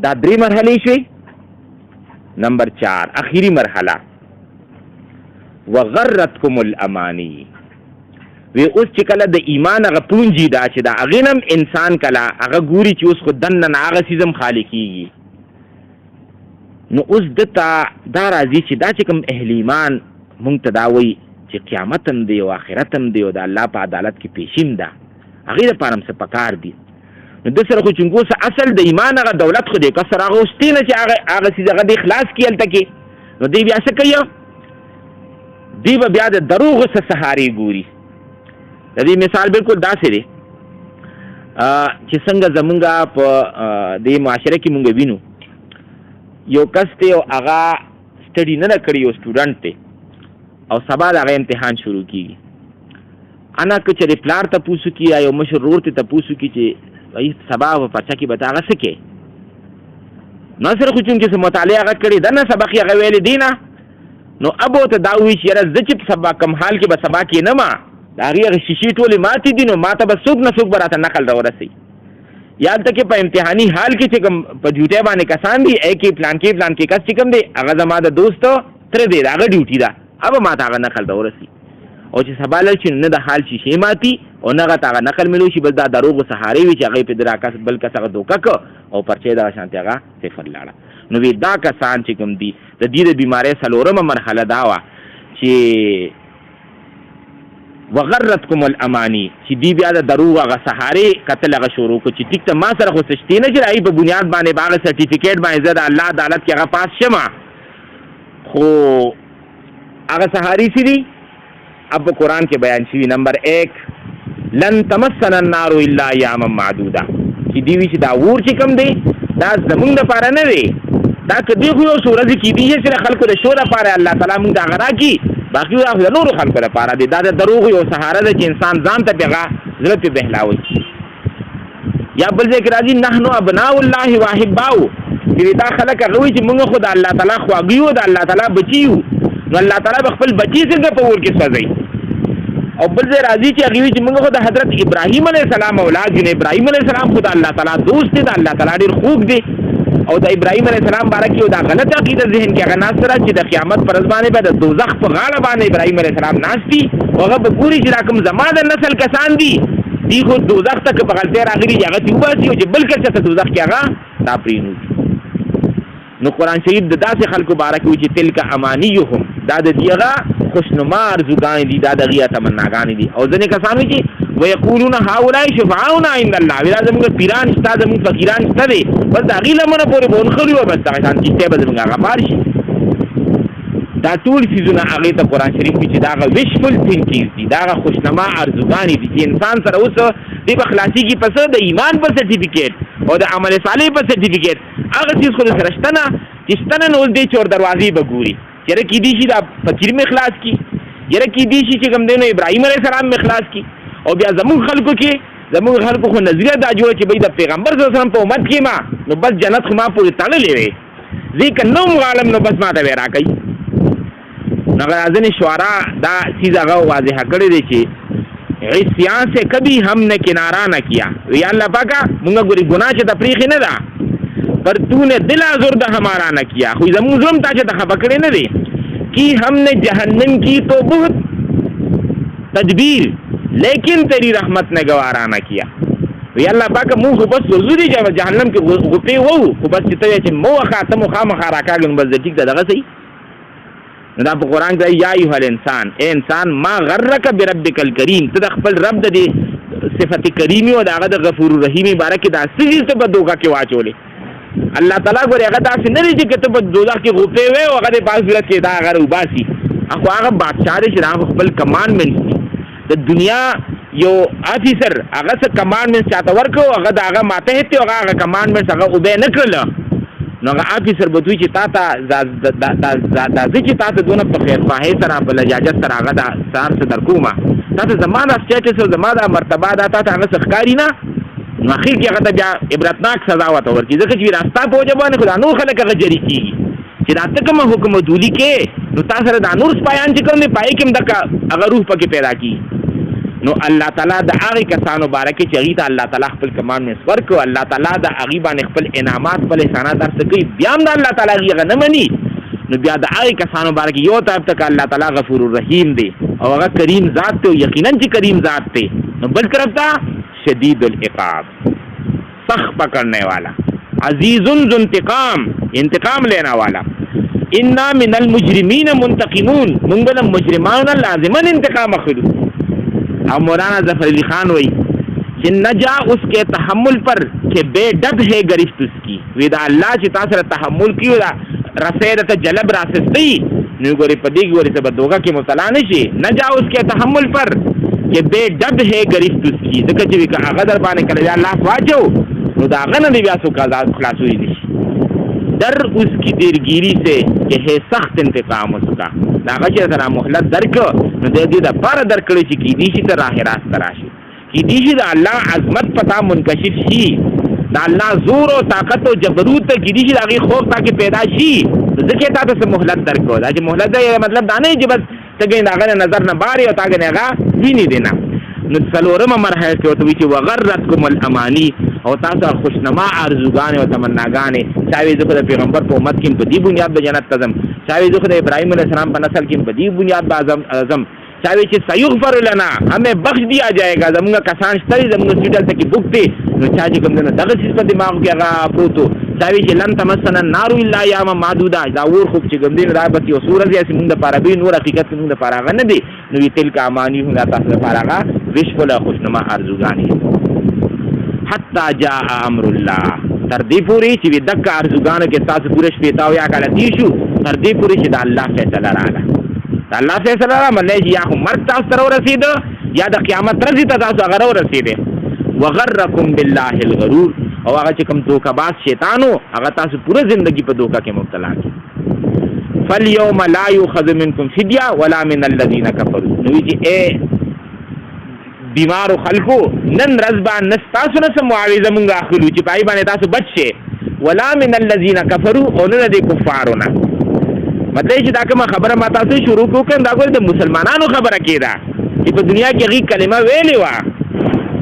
دا 3 مرحلې شوې. نمبر 4 اخیری مرحله وغرتکم الامانی. وی اوس چې کله د ایمان هغه پونجي دا چې د هغې نه انسان کله هغه ګوري چې اوس خو دننه نه هغه څیز هم خالي کېږي، نو اوس ده ته دا راځي چې دا چې کوم اهل ایمان مونږ ته دا وایي چې قیامت هم دی او آخرت هم دی او د الله په عدالت کې پیشیم ده، هغې دپاره هم څه پکار دي. نو ده سره خو چونګو څه اصل د ایمان هغه دولت خو دی کسر هغه اوستی نه چې هغه څیز هغه دی خلاص کړي هلته کې، نو دی بیا څه کوي؟ دی به بیا د دروغو څه سهارې ګوري. د دې مثال بالکل داسې دی چې څنګه زمونږ په دې معاشره کې مونږ وینو یو کس دی او هغه سټډي نه ده کړې، یو سټوډنټ دی او سبا د هغه امتحان شروع کېږي. انا که چېرې پلار تپوس وکړي یا یو مشر ورور ته تپوس وکړي چې وایي سبا په پرچه کې به ته هغه څه کوې، نو سره خو چونکې څه مطالعه هغه کړې ده نه سبق یې هغه ویلې دی نه، نو اب ورته دا وایي چې یاره زه چې په سبا کم حال کې به سبا کې نه ما د هغې هغې شیشې ټولې ماتې دي، نو ما ته به څوک نه څوک به راته نقل راورسوي. یا هلته کې په امتحاني حال کې چې کوم په ډیوټۍ باندې کسان دي ای کې پلان کې کس چې کوم دی هغه زما د دوست تره دی د هغه ډیوټي ده، اب ما ته هغه نقل راورسي. او چې سبا لر چې نه د حال شیشې ماتي او نه هغه ته هغه نقل ملو شي، بس دا دروغو سهارې وي چې هغه پې د راکس بل کس هغه دوکه که او پرچې دغه شانتې هغه صفر لاړه. نو وی دا کسان چې کوم دي د دې د بیمارۍ 4مه مرحله دا وه چې وغرتکم الامانی چې دی بیا د دروغ هغه سهارې کتل هغه شروع کړو چې ټیک ته ما سره خو څه شتې نه چې د هغې په بنیاد باندې به هغه سرټیفیکیټ باندې زه د الله عدالت کې هغه پاس شمه، خو هغه سهارې څه دي اب قرآن کې بیان شوي. نمبر 1 لن تمسنا النار الا ایاما معدوده چې دی وي چې دا اور چې کوم دی دا زمونږ دپاره نه دی، دا که دی خو یو څو ورځې کېدی شي چې د خلکو د شو دپاره الله تعالی مونږ ته هغه راکړي، باقي دا خو د نورو خلکو لپاره دی. دا د دروغو یو سهاره ده چې انسان ځان ته پې هغه زړه پې بهلاوي. یا بل ځای کې راځي نحنو ابناء الله واحباؤه چې دا خلک هغه وایي چې مونږ خو د الله تعالی خواږه یو، د الله تعالی بچي یو، نو الله تعالی به خپل بچي څنګه په اور کې سوځوي. او بل ځای راځي چې هغې وایي چې مونږ خو د حضرت ابراهیم علیه السلام اولاد یو، ابراهیم علیه السلام خو د الله تعالی دوست دی، د الله تعالی ډېر خوږ دی. او د ابراهیم علیه السلام باره کې یو دا غلط عقیده ذهن کې هغه ناست ده چې د قیامت پر ورځ باندې به د دوزخ په غاړه باندې ابراهیم علیه السلام ناست دي او هغه به ګوري چې دا کوم زما د نسل کسان دي دی خو دوزخ ته که په غلطۍ راغلي چې هغه ترې وباسي او چې بل کس ته دوزخ کې هغه دا پرېنوځي. نو قرآن شریف د داسې خلکو باره کې وایي چې تلک امانیهم دا د دې هغه خوشنما ارزوګانې دي، دا د هغې تمناګانې دي. او ځینې کسان وایي چې ویقولون هؤلاء شفعاؤنا عند الله، دا زموږ پیران شته زموږ فقیران شته دی، بس د هغې لمنه پورې به ونښلي وه بس دغه شان کښتۍ به زموږ هغه پار شي. دا ټول څیزونه هغې ته قرآن شریف وایي چې دا هغه وشفل تھینکینګز دي، دا هغه خوشنما ارزوګانې دي چې انسان سره اوس دی به خلاصېږي په څه د ایمان په سرټیفیکیټ او د عمل صالح په سرټیفیکیټ، هغه څیز خو د سره شته نه چې شته نه نو اوس دی چور دروازې به ګوري چې یاره کیدای شي دا فقیر مې خلاص کړي، یاره کیدای شي چې کوم دی نو ابراهیم علیه السلام مې خلاص کړي. او بیا زمونږ خلکو کې زموږ خلکو خو نظریه دا جوړه چې د پیغمبر صلی الله علیه وسلم په امت کې ما نو بس جنت خو ما پورې تړلې وي ځکه نو عالم نو بس ما ته به راکوي. نو ځینې شعرا دا چیز هغه واضح کړی دی چې عصیان سے کبھی ہم نے کنارہ نہ کیا. یا اللہ پاکا مونږه ګوري ګناه چې د پریخي نه ده پر تو نے دل آزرد ہمارا نہ کیا. خو زموږ ظلم تا چې د خفه کړی نه دی कि हमने जहन्नम की तो बहुत तदबीर लेकिन तेरी रहमत ने गवारा न किया. अल्लाह पाक मुँह को बस जरूरी जब जहन्नम के गुपे वो बस चित मो खातम खा मखारा का बस ठीक दगा सही ना कुरान का या अय्युहल इंसान ए इंसान मा गर्रक बिरब्बिकल करीम तद खपल रब दे सिफत करीमी और दागद गफूर रहीम बारक दा सिजी से बदोगा के वाचोले अल्लाह ताला गोरे अगर दा से नहीं कि तब दोजा के गुपे हुए अगर पास विरत के दा अगर उबासी अखो आगे बादशाह से राम खपल कमांडमेंट द दुनिया यो ऑफिसर अगर से कमांडमेंट चाहता वर्क हो अगर आगा माते हैं तो अगर कमांडमेंट अगर उबे न कर लो न अगर ऑफिसर बतुई चिता ता चिता दोनों पखेर पाहे तरह बल इजाजत तरह अगर सार से दरकुमा ताते ज़माना स्टेटस और ज़माना मर्तबा दाता था अगर सख्कारी ना आखिर की अगर जा इबरतनाक सजा हुआ तो वर्की जैसे कि रास्ता पहुँचे बने खुदा नूर खले का जरी की चिरात का मैं हुक्म दूली के नुतासर दानूर स्पायान चिकन ने पाए कि मदका अगर रूह पके पैदा की नो अल्लाह ताला द आगे कसानो बारक के चरीता अल्लाह ताला खपल कमान में स्वर को अल्लाह ताला द अगीबा ने खपल इनामात पले सनादार से कोई बयान द अल्लाह ताला की अगर न मनी नो ब्या द आगे कसानो बारक यो तब तक अल्लाह ताला गफूरुर रहीम दे और अगर करीम ज़ात तो यकीनन जी करीम ज़ात थे नो बल करता शदीदुल इक़ाब सख्त पकड़ने वाला अजीजुन ज़ुंतिकाम इंतकाम लेना वाला इन्ना मिनल मुजरिमीन मुंतकिमून मुंगल मुजरिमान लाजिमन इंतकाम अखिलू. अब मौलाना जफर अली खान वही कि न जा उसके तहम्मुल पर के बेडब है गरिफ्त उसकी विदा अल्लाह चिता सर तहम्मुल की रसेदत जलब रासस्ती न्यू गोरी पदी की गोरी से बदोगा की मुतला नशी न जा उसके तहम्मुल पर के बेडब है गरिफ्त उसकी जगह जी का अगदर पाने कर अल्लाह वाजो मुदागन दिव्यासु का खुलास हुई निशी डर उसकी देरगिरी से कि है सख्त इंतकाम उसका दागचे जरा मोहलत दर को न दे दी दा पर दर कड़ी ची की दीशी तरह रास्त तराशी की दीशी दा अल्लाह अजमत पता मुनकशिफ शी दा अल्लाह जोर और ताकत और जबरूत की दीशी दागी खौफ ताकि पैदा शी तो जिके ता तो से मोहलत दर को दा जी मोहलत ये मतलब दाने जी बस तगे दागा ने नजर न बारी और तागे नेगा भी नहीं देना न सलोरम मरहल के तो बीच वगर्रतकुमुल अमानी और तासा खुशनमा आरज़ुगाने और तमन्नागाने चाहे जो खुदा पैगंबर को उम्मत की बदी बुनियाद पे जन्नत तज़म चाहे जो खुदा इब्राहिम अलैहिस्सलाम पर नस्ल की बदी बुनियाद बाज़म अज़म चाहे कि सयुग़फ़र लना हमें बख्श दिया जाएगा जमुंगा कसान तरी जमुंगा स्वीडल तक की बुकते चाहे कम दिन दगस इस पर दिमाग के अगा प्रोतो चाहे कि लन तमस्सना नारु इल्ला यामा मादूदा जाऊर खूब चिकम दिन राबती और सूरज ऐसी मुंडा पारा भी नूर हकीकत की मुंडा पारा का नदी नवी तिल का अमानी हुआ तासर पारा का विश्वला खुशनमा आरज़ुगानी हत्ता जा अमरुल्लाह तरदीपुरी ची दक्का आरज़ुगान के साथ पूरे श्वेताव या काला तीशु तरदीपुरी ची अल्लाह फैसला रहा अल्लाह फैसला रहा मल्ले जी या मर्द तास तरह रसीद या द क़यामत रज़ी तास अगर रसीदे वगर्रकुम बिल्लाहिल गरूर और अगर चिकम धोखाबाज शैतान हो अगर तास पूरे जिंदगी पर धोखा के मुब्तला की फल्यौम ला युख़ज़ु मिनकुम फिद्या वला मिनल लज़ीना कफ़रू नबी जी ए बीमार खलको नन रज़बा नस्तासु न मुआविज़ा मुंगा खिलू चिपाई बाने तासु बच्चे वला मिनल लज़ीना कफ़रू और न दे कुफ़ारोना मतलब ये दाके मैं खबर माता से शुरू को के दागो दे मुसलमानानो खबर केदा कि तो दुनिया की गई कलिमा वेले वा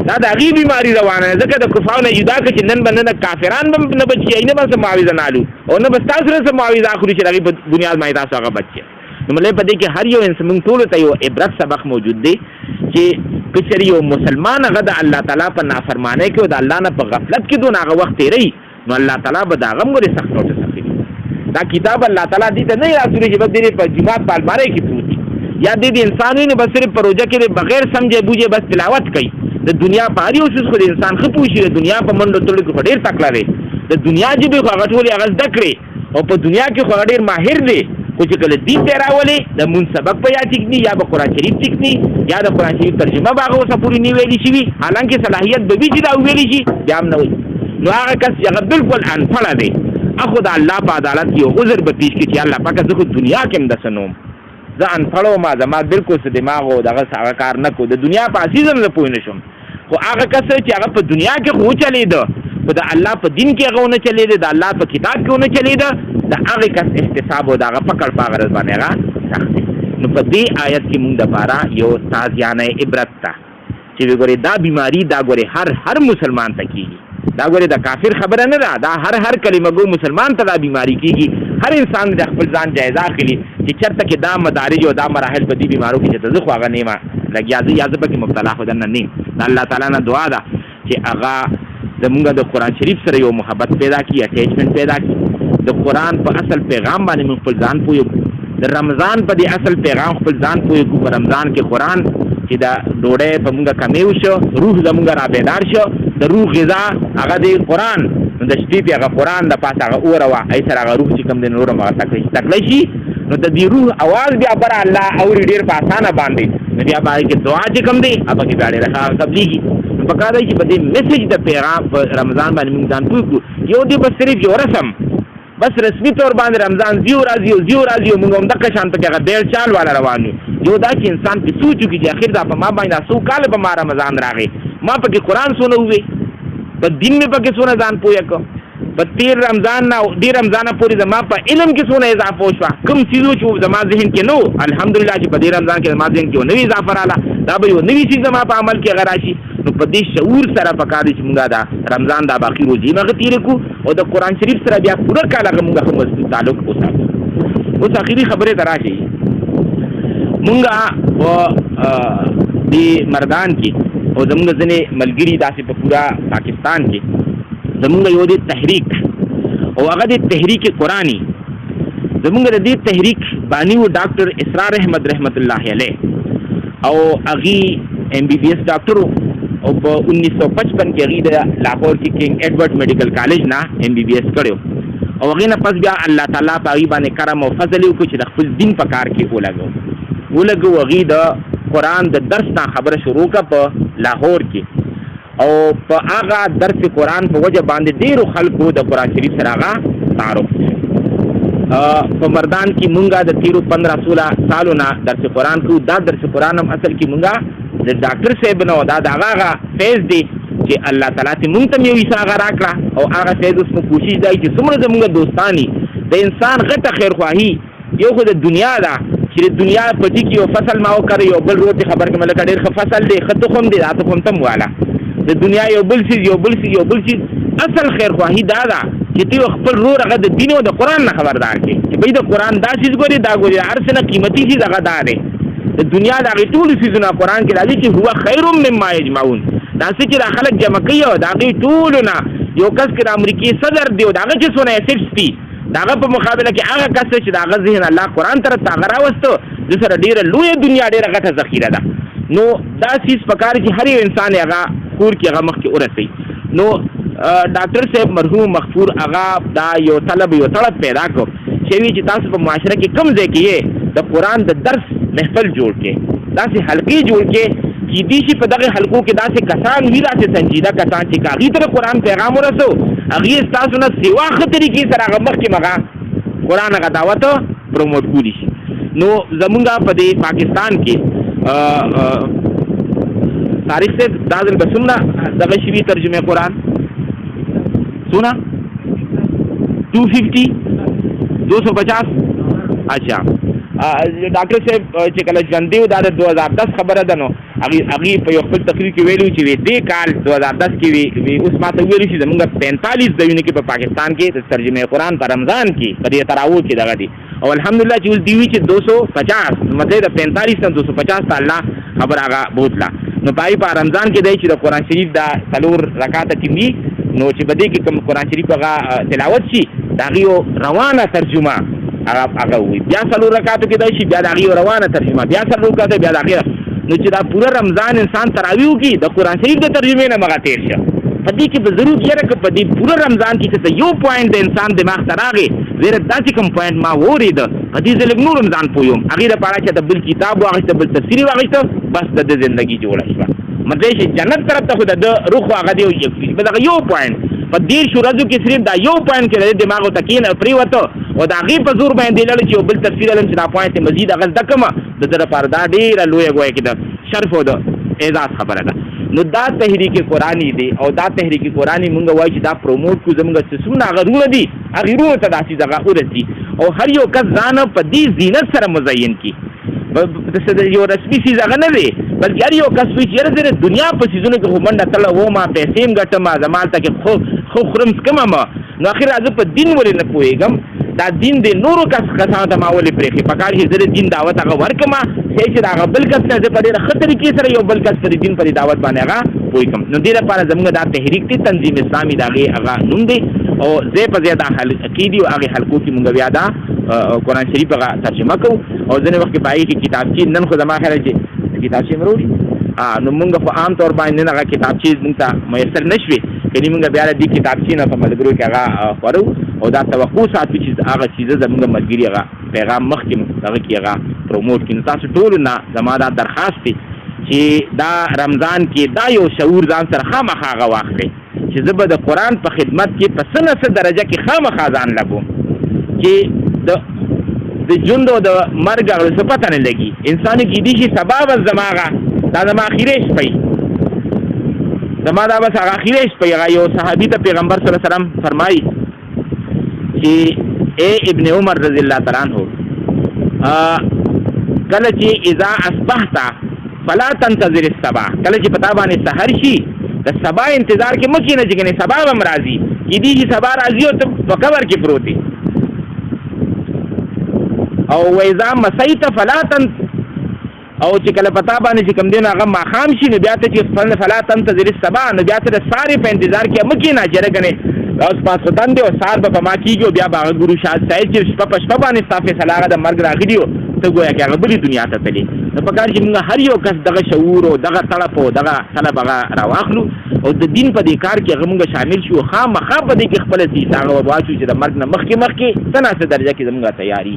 दादा गई बीमारी रवाना है जगह द कुफ़ार ने युदा के चिन्नन बनने काफिरान न बच्चे इने बस मुआविज़ा नालू और न बस तासु न मुआविज़ा खिलू चिरागी बुनियाद माई तासु आगा बच्चे तो मतलब पता कि हर यो इंसान मुंग तोड़ तयो इब्रत सबक मौजूद दे कि पिछड़ियो मुसलमान अगर अल्लाह ताला पर नाफरमाने के और अल्लाह ने पर गफलत के दो नागा वक्त रही नो अल्लाह ताला बदागम गोरे सख्त होते सफी ता किताब अल्लाह ताला दी तो नहीं रासुरी जब देने पर जुमात पाल मारे की पूछी या दीदी इंसानी ने बस सिर्फ प्रोजा के लिए बगैर समझे बूझे बस तिलावत कही तो दुनिया पारी उस खुद इंसान खपूशी है दुनिया पर मंडो तोड़ को फडेर तकला रे तो दुनिया जी भी खगट बोले अगस दकरे और पर दुनिया के खगडेर माहिर दे कुछ कल दीन तेरा वाले द मुन सबक पे या चिकनी या कुरान शरीफ चिकनी या द कुरान शरीफ तर्जुमा बागो सा पूरी नी वेली शी हालांकि सलाहियत बेबी जिदा वेली शी जाम न हुई नो आगे कस जगह बिल्कुल अनफड़ा दे खुदा अल्लाह पा अदालत की उज़र बपीश की अल्लाह पाक ज़ दुनिया के मदसनोम ज़ अनफड़ो मा जमा बिल्कुल से दिमाग हो दगा साकार न को द दुनिया पा अजीज़म ज़ पोई नशुम خو هغه کس چې هغه په دنیا کې خو چلیده خو د الله په دین کې هغه ونه چلیده د الله په کتاب کې ونه چلیده د هغه کس احتساب او د هغه پکړ په غرض باندې هغه سخت دی. نو په دې آیت کې موږ دپاره یو تازیانه عبرت ته چې وګورئ دا بیماری دا ګورئ هر مسلمان ته کېږي دا ګورئ د کافر خبره نه ده دا هر کلمه ګو مسلمان ته دا بیماری کېږي هر انسان د خپل ځان جایزه اخلي چې چېرته کې دا مدارج او دا مراحل په دې بیمارو کې چې زه خو هغه نه یم لګیا زه یا زه پکې مبتلا خو دننه نه یم د الله تعالی نه دعا ده چې هغه زمونږ د قرآن شریف سره یو محبت پیدا کړي اٹیچمنٹ پیدا کړي د قرآن په اصل پیغام باندې موږ خپل ځان پوهیږو د رمضان په دې اصل پیغام خپل ځان پوهیږو په رمضان کې قرآن چې دا ډوډۍ په موږ کمی وشو روح زمونږ را بیدار شو د روح غذا هغه د قرآن نو د شپې پې هغه قرآن د پاسه هغه اوره وه ای سره هغه روح چې کوم دی نور هم هغه تکلی شي نو د دې روح اواز بیا بره الله اوري ډېر په اسانه باندې نو بیا باندې کې دعا چې کوم دی هغه کې بیا ډېره ښه قبلېږي نو پکار دی چې په دې میسج د پیغام په رمضان باندې موږ ځان پوه کړو یو دی بس صرف یو رسم بس رسمي طور باندې رمضان زیو راځي موږ هم دغه شان پکې هغه ډېر چال والا روان یو یو دا چې انسان پې سوچ وکړي چې اخر دا په ما باندې دا څو کاله په ما رمضان راغی ما پکې قرآن څونه ووې په دین مې پکې څونه ځان پوه کړم په تیر رمضان نه دې رمضانه پورې زما په علم کې څونه اضافه وشوه کوم څیزو چې زما ذهن کې نه و الحمدلله چې په دې رمضان کې زما ذهن کې یو نوې اضافه راغله دا به یو نوي څیز زما په عمل کې هغه راشي نو په دې شعور سره پکار دی چې موږ دا رمضان دا باقي روزې هغه تېرې کړو او د قرآن شریف سره بیا پوره کال هغه موږ ښه مضبوط تعلق وساتو. اوس اخري خبرې ته راشئ موږ په دې مردان کې او زموږ ځینې ملګري داسې په پوره پاکستان کې زمونږ یو دی تحریک او هغه دی تحریک قرآنی زمونږ د دې تحریک بانی و ډاکټر اسرار احمد رحمت الله علیه او هغې MBBS ډاکټر او په 1955 کې هغې د لاهور کې کنګ ایډورډ میډیکل کالج نه MBBS کړی او هغې نه پس بیا الله تعالی په هغې باندې کرم او فضل یې وکړو چې د خپل دین په کار کې ولګو هغې د قرآن د درس نه خبره شروع کړه په لاهور کې او په هغه درس قرآن په وجه باندې ډېرو خلکو د قرآن شریف سره هغه تعارف په مردان کې مونږ د تیرو 15-16 سالو نه درس قرآن کوو دا درس قرآن هم اصل کې مونږ د ډاکټر صاحب نه دا د هغه فیض دی چې الله تعالی ته مونږ ته یو حصه هغه راکړه او هغه فیض اوس مو کوشش دی چې څومره زمونږ دوستانی د انسان غټه خیرخواهي یو خو د دنیا ده چې د دنیا په دې کې یو فصل ما وکړی یو بل روتې خبر کې ملکه ډېر ښه فصل دی ښه تخم دی دا تخم تم والا د دنیا یو بل څیز اصل خیرخواهي دا ده چې ته خپل رور هغه د دین او د قرآن نه خبردار کړې چې بھئی د قرآن دا څیز ګورې دا ګورې هر څه نه قیمتي څیز هغه دا دی د دنیا د هغې ټولو څیزونه قرآن کې راځي چې هو خیر مما یجمعون دا څه چې دا خلک جمع کوي او د هغې ټولو نه یو کس کې د امریکې صدر دی او د هغه چې څونه ایسټس دي د هغه په مقابله کې هغه کس چې د هغه ذهن الله قرآن طرف ته هغه راوسته د سره ډېره لویه دنیا ډېره غټه ذخیره ده نو دا څیز پکار چې هر یو انسان هغه کور کې هغه مخکې ورسوي نو ډاکټر صاحب مرحوم مغفور هغه دا یو طلب پیدا کړ چې وی چې تاسو په معاشره کې کم ځای کې د قرآن د درس محفل جوړ کې داسې حلقې جوړ کې چې دې شي په دغه حلقو کې داسې کسان وي داسې سنجیده کسان چې هغې ته د قرآن پیغام ورسو هغې ستاسو نه سوا ښه طریقې سره هغه مخکې هغه قرآن هغه دعوت پروموټ کولی شي نو زمونږ په دې پاکستان کې تاریخ سے دازل بسمنا دغه شوی ترجمه قرآن سنا 250 250 اچھا ډاکټر صاحب چې کله ژوندي و دا د 2010 خبره ده نو هغې په یو خپل تقریر کې ویلي چې دې کال 2010 کې وي اوس ما ته ویلي چې زمونږ 45 ځایونه کې په پاکستان کې د ترجمه قرآن په رمضان کې په دې تراویح کې دغه دي او الحمدلله چې اوس دی وي چې 250 مطلب د 45 نه 250 ته الله خبر هغه بوتله نو پای په رمضان کې دی چې د قرآن شریف دا 4 رکعاته کې وي نو چې په دې کې کوم قرآن شریف هغه تلاوت شي د هغې روانه ترجمه هغه وي بیا 4 رکعاتو کې دی شي بیا د هغې روانه ترجمه بیا 4 رکعاته بیا د هغې نو چې دا پوره رمضان انسان تراویح وکړي د قرآن شریف د ترجمې نه مغه تېر شه په دې کې به ضرور یاره که په دې پوره رمضان کې چې یو پوینټ د انسان دماغ ته راغی زیره داسې کوم پوینټ ما واورېده په دې زه لږ نور هم ځان پویم هغې دپاره چې د بل کتاب واخېسته بل تفسیر واخېسته بس د ده زندګي جوړه شوه مطلب چې جنت طرف ته خو د ده روح هغه دی دغه یو پوینټ په 10 ورځو کې صرف دا یو پوینټ کې د دماغ ته کېنه پرېوته او د هغې په زور باندې لړ چې یو بل تفسیر علم چې دا پوینټ یې مزید هغه زده کړمه د ده لپاره دا ډېره لویه ګویه کې د شرف او د اعزاز خبره ده. نو دا تحریک قرآنی دی او دا تحریک قرآنی مونږ وایو چې دا پروموټ کو زمونږ څونه غرونه دي غیرونه ته داسې دغه ورسي او هر یو کس ځان په دې زینت سره مزین کی یو رسمي سیز هغه نه دی بلکې هر یو کس وایي چې یاره زه د دنیا په سیزونو کې خو منډه تله ومه پیسې هم ګټم زما هلته کې خو خورم څکمه ما نو اخر زه په دین ولې نه پوهېږم دا دین د نورو کسانو ته ما ولې پرېښي په کار چې زه د دین دعوت هغه ورکړم چې د هغه بل کس نه زه په ډېره ښه طریقې سره یو بل کس په دین په دعوت باندې هغه پوه کړم. نو دې لپاره زموږ دا تحریک دی تنظیم اسلامي د هغې هغه نوم دی او ځای په ځای دا حلقې دي او هغې حلقو کې مونږ بیا دا قرآن شریف هغه ترجمه کوو او ځینې وخت کې په هغې کې کتابچې نن خو زما خیال چې کتابچې مې راوړي نو مونږ خو عام طور باندې نن هغه کتابچې مونږ ته میسر نه شوې کني مونږ بیا د دې کتابچې نه په ملګرو کې هغه خورو او دا توقع ساتو چې هغه څیزه زموږ ملګري هغه پیغام مخکې هغه کې هغه پروموټ کړي. نو تاسو ټولو نه زما دا درخواست دی چې دا رمضان کې دا یو شعور ځان سره خامخا هغه واخلئ چې زه به د قرآن په خدمت کې په څه نه څه درجه کې خامخا ځان لګوم چې د ژوند او د مرګ هغه څه پته نه لګي انسان کېدای شي سبا بس زما هغه دا زما اخري شپه زما دا بس هغه اخري شپه هغه یو صحابي ته پیغمبر صلی الله علیه وسلم فرمایي چې اے ابن عمر رضی الله تعالی عنہ کله چې اذا اصبحت فلا تنتظر الصباح کله چې پتا باندې سحر شي د سبا انتظار کې مکه نه چې سبا هم راځي کېدای شي سبا راځي او ته په قبر کې پروت دی او واذا مسیت فلا تن او چې کله پتا باندې چې کم دین هغه ماخام شي نو بیا ته چې فلا تنتظر الصباح نو بیا ته د ساري په انتظار کې مکه نه جره غنه اوس پاس وطن دی او سار به ما کیږي بیا به ګورو شاه صاحب چې شپه باندې صافه سلاغه د مرګ راغلی ته ګویا کې هغه بلې دنیا ته تللی نو په کار چې موږ هر یو کس دغه شعور او دغه طلب او دغه طلب هغه راواخلو او د دین په دې کار کې هغه موږ شامل شو خامخا په دې کې خپله سیسه هغه واچو چې د مرګ نه مخکې څه نه څه درجه کې زموږ تیاري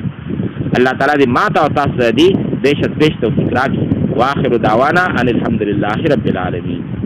الله تعالی دې ماته او تاسو دې بیش توفیق راکړي واخر دعوانا ان الحمد لله رب العالمین.